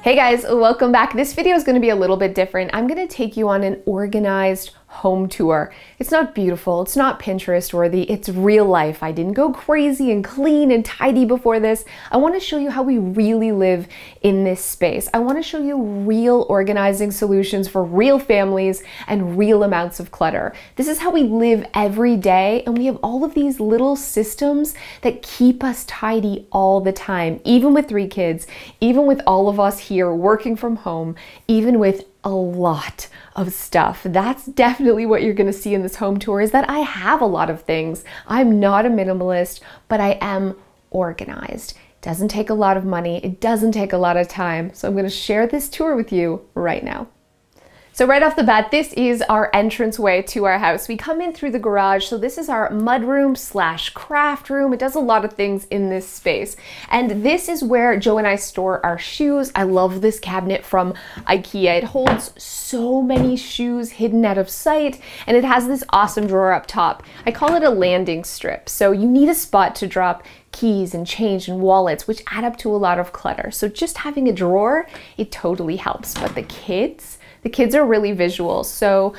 Hey guys, welcome back. This video is going to be a little bit different. I'm going to take you on an organized home tour. It's not beautiful, it's not Pinterest worthy, it's real life. I didn't go crazy and clean and tidy before this. I want to show you how we really live in this space. I want to show you real organizing solutions for real families and real amounts of clutter. This is how we live every day, and we have all of these little systems that keep us tidy all the time, even with 3 kids, even with all of us here working from home, even with a lot of stuff. That's definitely what you're going to see in this home tour, is that I have a lot of things. I'm not a minimalist, but I am organized. It doesn't take a lot of money. It doesn't take a lot of time. So I'm going to share this tour with you right now. So right off the bat, this is our entranceway to our house. We come in through the garage, so this is our mudroom slash craft room. It does a lot of things in this space. And this is where Joe and I store our shoes. I love this cabinet from IKEA. It holds so many shoes hidden out of sight, and it has this awesome drawer up top. I call it a landing strip. So you need a spot to drop keys and change and wallets, which add up to a lot of clutter. So just having a drawer, it totally helps. But the kids are really visual. So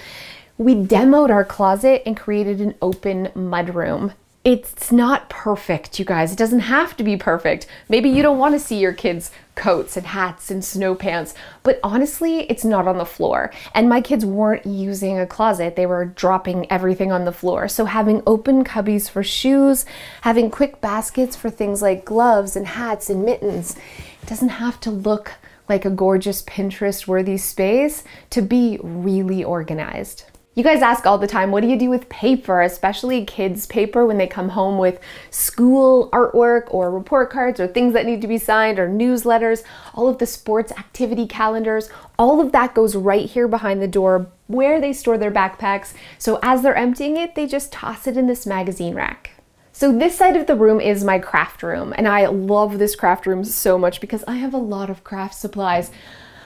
we demoed our closet and created an open mudroom. It's not perfect, you guys. It doesn't have to be perfect. Maybe you don't want to see your kids' coats and hats and snow pants, but honestly, it's not on the floor. And my kids weren't using a closet. They were dropping everything on the floor. So having open cubbies for shoes, having quick baskets for things like gloves and hats and mittens, it doesn't have to look like a gorgeous Pinterest-worthy space to be really organized. You guys ask all the time, what do you do with paper, especially kids' paper when they come home with school artwork or report cards or things that need to be signed or newsletters, all of the sports activity calendars, all of that goes right here behind the door where they store their backpacks. So as they're emptying it, they just toss it in this magazine rack. So this side of the room is my craft room, and I love this craft room so much because I have a lot of craft supplies.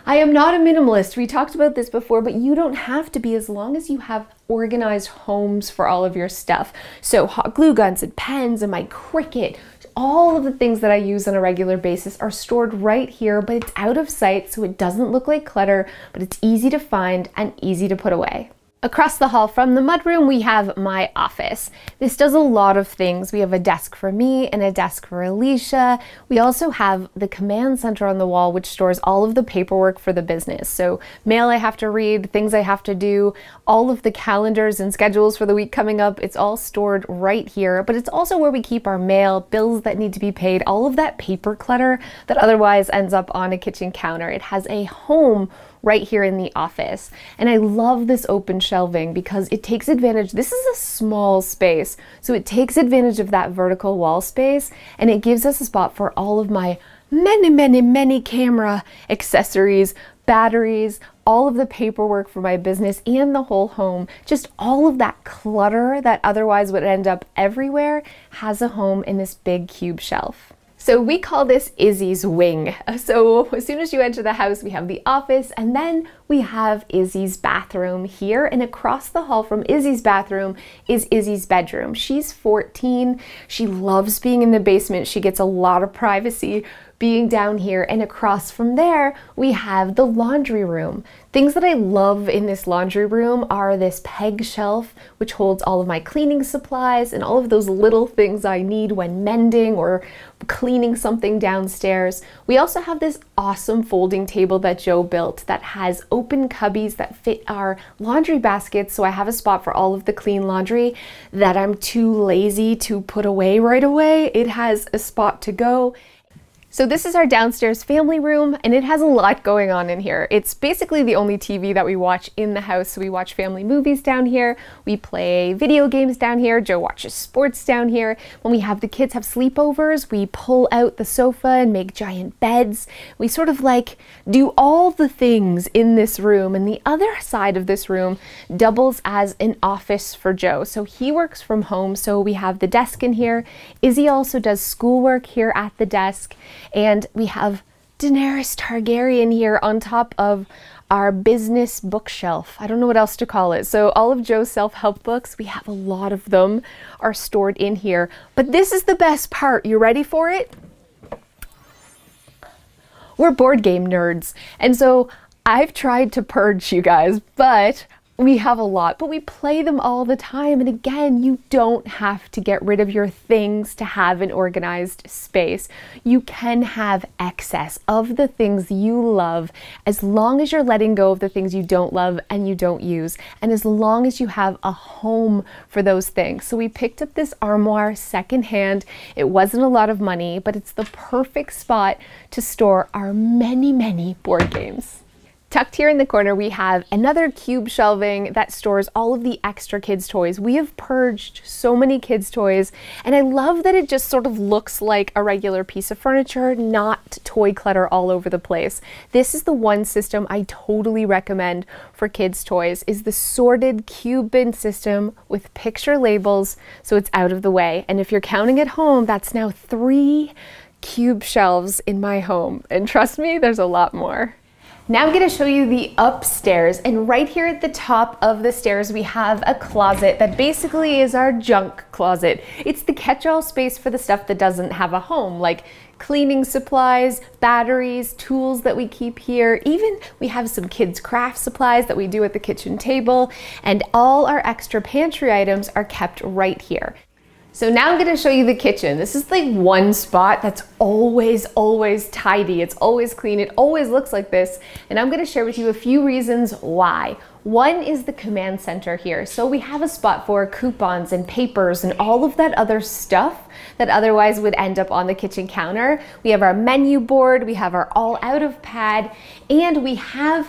I am not a minimalist. We talked about this before, but you don't have to be as long as you have organized homes for all of your stuff. So hot glue guns and pens and my Cricut, all of the things that I use on a regular basis are stored right here, but it's out of sight, so it doesn't look like clutter, but it's easy to find and easy to put away. Across the hall from the mudroom, we have my office. This does a lot of things. We have a desk for me and a desk for Alicia. We also have the command center on the wall, which stores all of the paperwork for the business. So mail I have to read, things I have to do, all of the calendars and schedules for the week coming up, it's all stored right here. But it's also where we keep our mail, bills that need to be paid, all of that paper clutter that otherwise ends up on a kitchen counter. It has a home right here in the office. And I love this open shelving because it takes advantage, this is a small space, so it takes advantage of that vertical wall space, and it gives us a spot for all of my many camera accessories, batteries, all of the paperwork for my business and the whole home. Just all of that clutter that otherwise would end up everywhere has a home in this big cube shelf. So we call this Izzy's wing. So as soon as you enter the house, we have the office, and then we have Izzy's bathroom here, and across the hall from Izzy's bathroom is Izzy's bedroom. She's 14. She loves being in the basement. She gets a lot of privacy being down here, and across from there we have the laundry room. Things that I love in this laundry room are this peg shelf, which holds all of my cleaning supplies and all of those little things I need when mending or cleaning something downstairs. We also have this awesome folding table that Joe built that has open cubbies that fit our laundry baskets, so I have a spot for all of the clean laundry that I'm too lazy to put away right away. It has a spot to go. So this is our downstairs family room, and it has a lot going on in here. It's basically the only TV that we watch in the house. So we watch family movies down here, we play video games down here, Joe watches sports down here. When we have the kids have sleepovers, we pull out the sofa and make giant beds. We sort of like do all the things in this room, and the other side of this room doubles as an office for Joe. So he works from home, so we have the desk in here. Izzy also does schoolwork here at the desk. And we have Daenerys Targaryen here on top of our business bookshelf. I don't know what else to call it. So all of Joe's self-help books, we have a lot of them, are stored in here. But this is the best part. You ready for it? We're board game nerds. And so I've tried to purge you guys, but we have a lot, but we play them all the time. And again, you don't have to get rid of your things to have an organized space. You can have excess of the things you love as long as you're letting go of the things you don't love and you don't use, and as long as you have a home for those things. So we picked up this armoire secondhand. It wasn't a lot of money, but it's the perfect spot to store our many, many board games. Tucked here in the corner, we have another cube shelving that stores all of the extra kids' toys. We have purged so many kids' toys, and I love that it just sort of looks like a regular piece of furniture, not toy clutter all over the place. This is the one system I totally recommend for kids' toys, is the sorted cube bin system with picture labels so it's out of the way. And if you're counting at home, that's now 3 cube shelves in my home. And trust me, there's a lot more. Now I'm going to show you the upstairs, and right here at the top of the stairs we have a closet that basically is our junk closet. It's the catch-all space for the stuff that doesn't have a home, like cleaning supplies, batteries, tools that we keep here. Even we have some kids' craft supplies that we do at the kitchen table, and all our extra pantry items are kept right here. So now I'm going to show you the kitchen. This is like one spot that's always tidy. It's always clean. It always looks like this. And I'm going to share with you a few reasons why. One is the command center here. So we have a spot for coupons and papers and all of that other stuff that otherwise would end up on the kitchen counter. We have our menu board, we have our all out of pad, and we have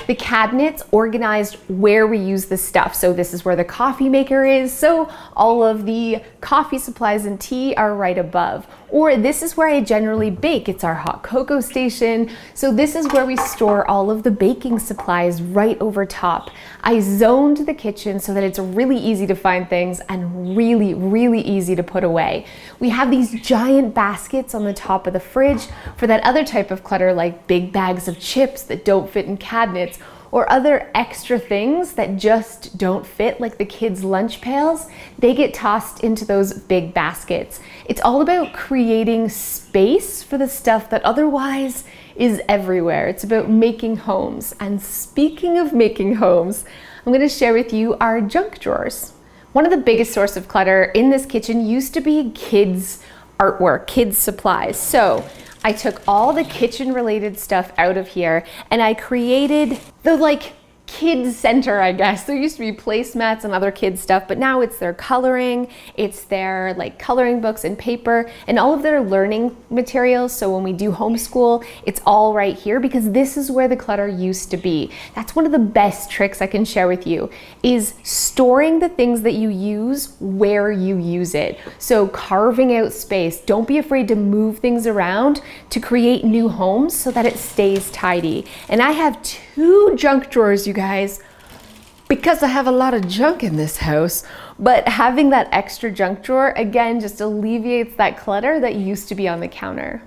the cabinets organized where we use the stuff. So this is where the coffee maker is. So all of the coffee supplies and tea are right above. Or this is where I generally bake. It's our hot cocoa station. So this is where we store all of the baking supplies right over top. I zoned the kitchen so that it's really easy to find things and really easy to put away. We have these giant baskets on the top of the fridge for that other type of clutter, like big bags of chips that don't fit in cabinets, or other extra things that just don't fit, like the kids' lunch pails. They get tossed into those big baskets. It's all about creating space for the stuff that otherwise is everywhere. It's about making homes. And speaking of making homes, I'm going to share with you our junk drawers. One of the biggest sources of clutter in this kitchen used to be kids' artwork, kids' supplies. So I took all the kitchen related stuff out of here and I created the kids center, I guess. There used to be placemats and other kids stuff, but now it's their coloring, it's their coloring books and paper and all of their learning materials. So when we do homeschool, it's all right here because this is where the clutter used to be. That's one of the best tricks I can share with you, is storing the things that you use where you use it. So carving out space. Don't be afraid to move things around to create new homes so that it stays tidy. And I have 2 junk drawers, you guys, because I have a lot of junk in this house, but having that extra junk drawer, again, just alleviates that clutter that used to be on the counter.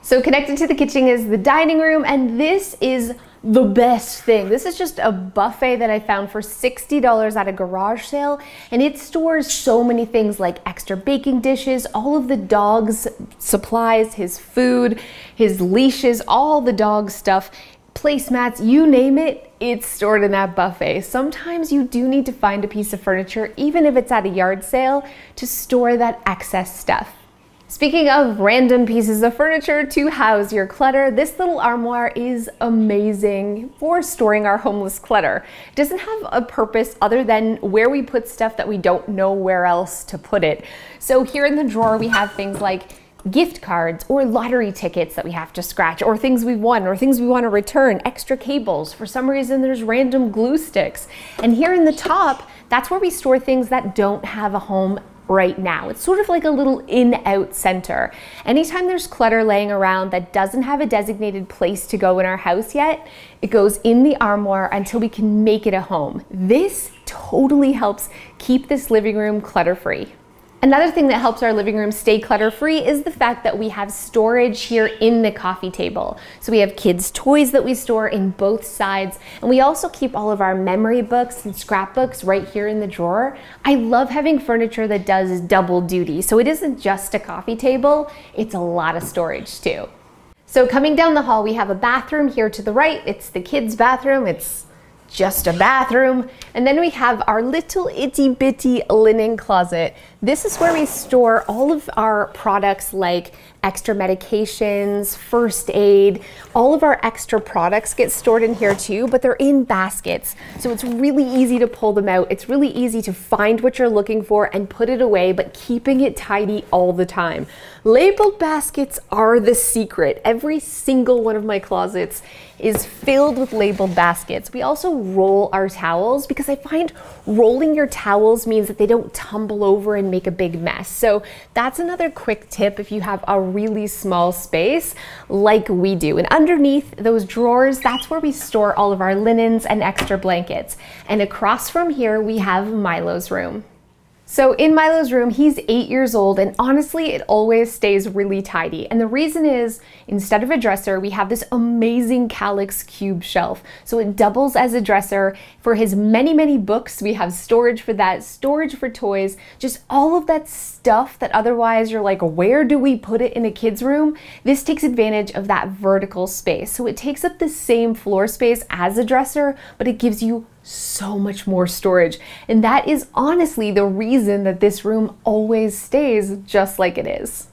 So connected to the kitchen is the dining room, and this is the best thing. This is just a buffet that I found for $60 at a garage sale, and it stores so many things like extra baking dishes, all of the dog's supplies, his food, his leashes, all the dog stuff, placemats, you name it, it's stored in that buffet. Sometimes you do need to find a piece of furniture, even if it's at a yard sale, to store that excess stuff. Speaking of random pieces of furniture to house your clutter, this little armoire is amazing for storing our homeless clutter. It doesn't have a purpose other than where we put stuff that we don't know where else to put it. So here in the drawer we have things like gift cards or lottery tickets that we have to scratch, or things we won, or things we want to return, extra cables. For some reason there's random glue sticks. And here in the top, that's where we store things that don't have a home right now. It's sort of like a little in-out center. Anytime there's clutter laying around that doesn't have a designated place to go in our house yet, it goes in the armoire until we can make it a home. This totally helps keep this living room clutter-free. Another thing that helps our living room stay clutter-free is the fact that we have storage here in the coffee table. So we have kids' toys that we store in both sides, and we also keep all of our memory books and scrapbooks right here in the drawer. I love having furniture that does double duty, so it isn't just a coffee table, it's a lot of storage too. So coming down the hall, we have a bathroom here to the right. It's the kids' bathroom. It's just a bathroom. And then we have our little itty bitty linen closet. This is where we store all of our products like extra medications, first aid, all of our extra products get stored in here too, but they're in baskets. So it's really easy to pull them out. It's really easy to find what you're looking for and put it away, but keeping it tidy all the time. Labeled baskets are the secret. Every single one of my closets is filled with labeled baskets. We also roll our towels because I find rolling your towels means that they don't tumble over and make a big mess. So that's another quick tip if you have a really small space like we do. And underneath those drawers, that's where we store all of our linens and extra blankets. And across from here, we have Milo's room. So in Milo's room, he's 8 years old, and honestly, it always stays really tidy. And the reason is, instead of a dresser, we have this amazing Calyx cube shelf. So it doubles as a dresser. For his many, many books, we have storage for that, storage for toys, just all of that stuff that otherwise you're like, where do we put it in a kid's room? This takes advantage of that vertical space. So it takes up the same floor space as a dresser, but it gives you so much more storage. And that is honestly the reason that this room always stays just like it is.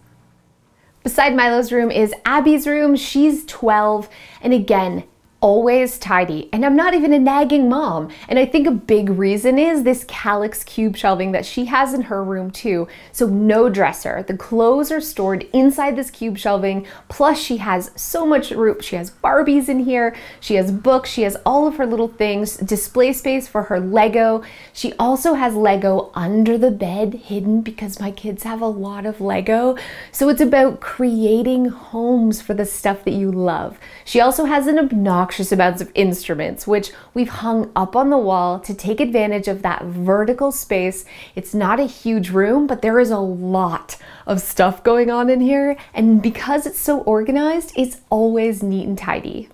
Beside Milo's room is Abby's room. She's 12, and again, always tidy. And I'm not even a nagging mom. And I think a big reason is this Calyx cube shelving that she has in her room too. So no dresser. The clothes are stored inside this cube shelving. Plus she has so much room. She has Barbies in here. She has books. She has all of her little things, display space for her Lego. She also has Lego under the bed hidden because my kids have a lot of Lego. So it's about creating homes for the stuff that you love. She also has an obnoxious amounts of instruments, which we've hung up on the wall to take advantage of that vertical space. It's not a huge room, but there is a lot of stuff going on in here. And because it's so organized, it's always neat and tidy.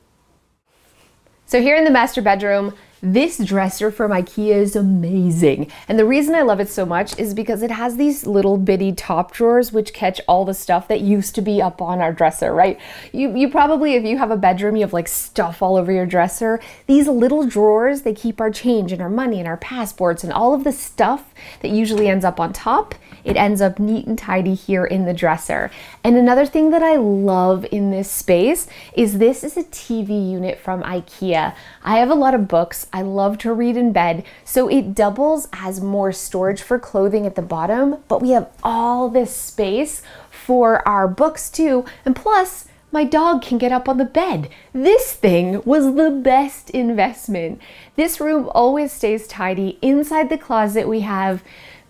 So here in the master bedroom, this dresser from IKEA is amazing. And the reason I love it so much is because it has these little bitty top drawers which catch all the stuff that used to be up on our dresser, right? You probably, if you have a bedroom, you have like stuff all over your dresser. These little drawers, they keep our change and our money and our passports and all of the stuff that usually ends up on top. It ends up neat and tidy here in the dresser. And another thing that I love in this space is this is a TV unit from IKEA. I have a lot of books. I love to read in bed, so it doubles as more storage for clothing at the bottom, but we have all this space for our books too, and plus, my dog can get up on the bed. This thing was the best investment. This room always stays tidy. Inside the closet, we have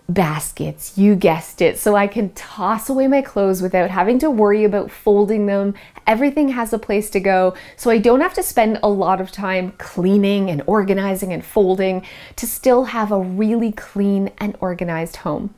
baskets, you guessed it, so I can toss away my clothes without having to worry about folding them. Everything has a place to go, so I don't have to spend a lot of time cleaning and organizing and folding to still have a really clean and organized home.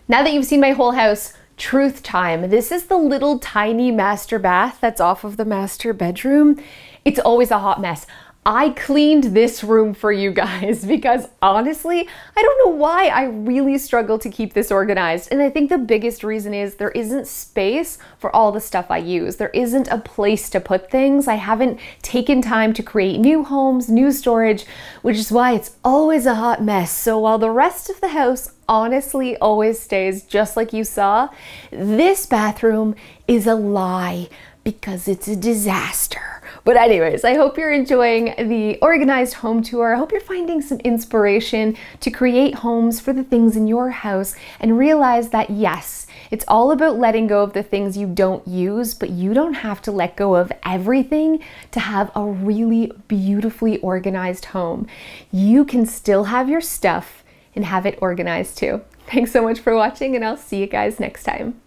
Now that you've seen my whole house, truth time. This is the little tiny master bath that's off of the master bedroom. It's always a hot mess. I cleaned this room for you guys because honestly, I don't know why I really struggle to keep this organized. And I think the biggest reason is there isn't space for all the stuff I use. There isn't a place to put things. I haven't taken time to create new homes, new storage, which is why it's always a hot mess. So while the rest of the house honestly always stays just like you saw, this bathroom is a lie because it's a disaster. But anyways, I hope you're enjoying the organized home tour. I hope you're finding some inspiration to create homes for the things in your house and realize that yes, it's all about letting go of the things you don't use, but you don't have to let go of everything to have a really beautifully organized home. You can still have your stuff and have it organized too. Thanks so much for watching, and I'll see you guys next time.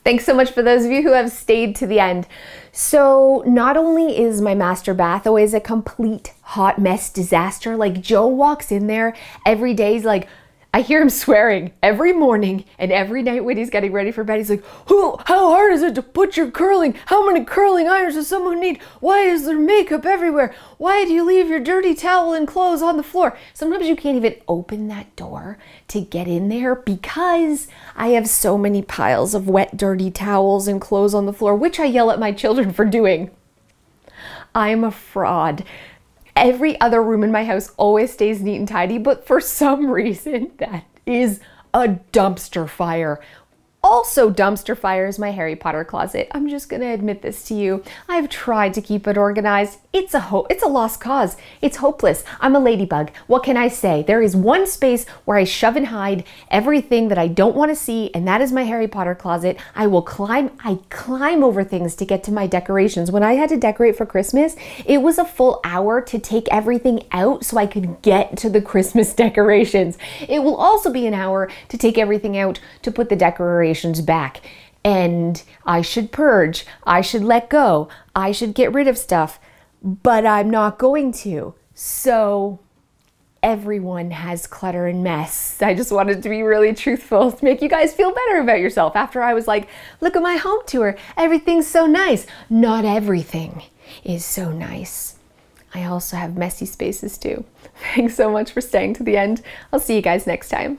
Thanks so much for those of you who have stayed to the end. So not only is my master bath always a complete hot mess disaster, like Joe walks in there every day, he's like, I hear him swearing every morning and every night when he's getting ready for bed. He's like, "How hard is it to put your curling? How many curling irons does someone need? Why is there makeup everywhere? Why do you leave your dirty towel and clothes on the floor?" Sometimes you can't even open that door to get in there because I have so many piles of wet, dirty towels and clothes on the floor, which I yell at my children for doing. I'm a fraud. Every other room in my house always stays neat and tidy, but for some reason that is a dumpster fire. Also dumpster fire is my Harry Potter closet. I'm just gonna admit this to you. I've tried to keep it organized. It's a lost cause. It's hopeless. I'm a ladybug. What can I say? There is one space where I shove and hide everything that I don't want to see, and that is my Harry Potter closet. I climb over things to get to my decorations. When I had to decorate for Christmas, it was a full hour to take everything out so I could get to the Christmas decorations. It will also be an hour to take everything out to put the decorations back. And I should purge, I should let go, I should get rid of stuff, but I'm not going to. So everyone has clutter and mess. I just wanted to be really truthful to make you guys feel better about yourself after I was like, look at my home tour, everything's so nice. Not everything is so nice. I also have messy spaces too. Thanks so much for staying to the end. I'll see you guys next time.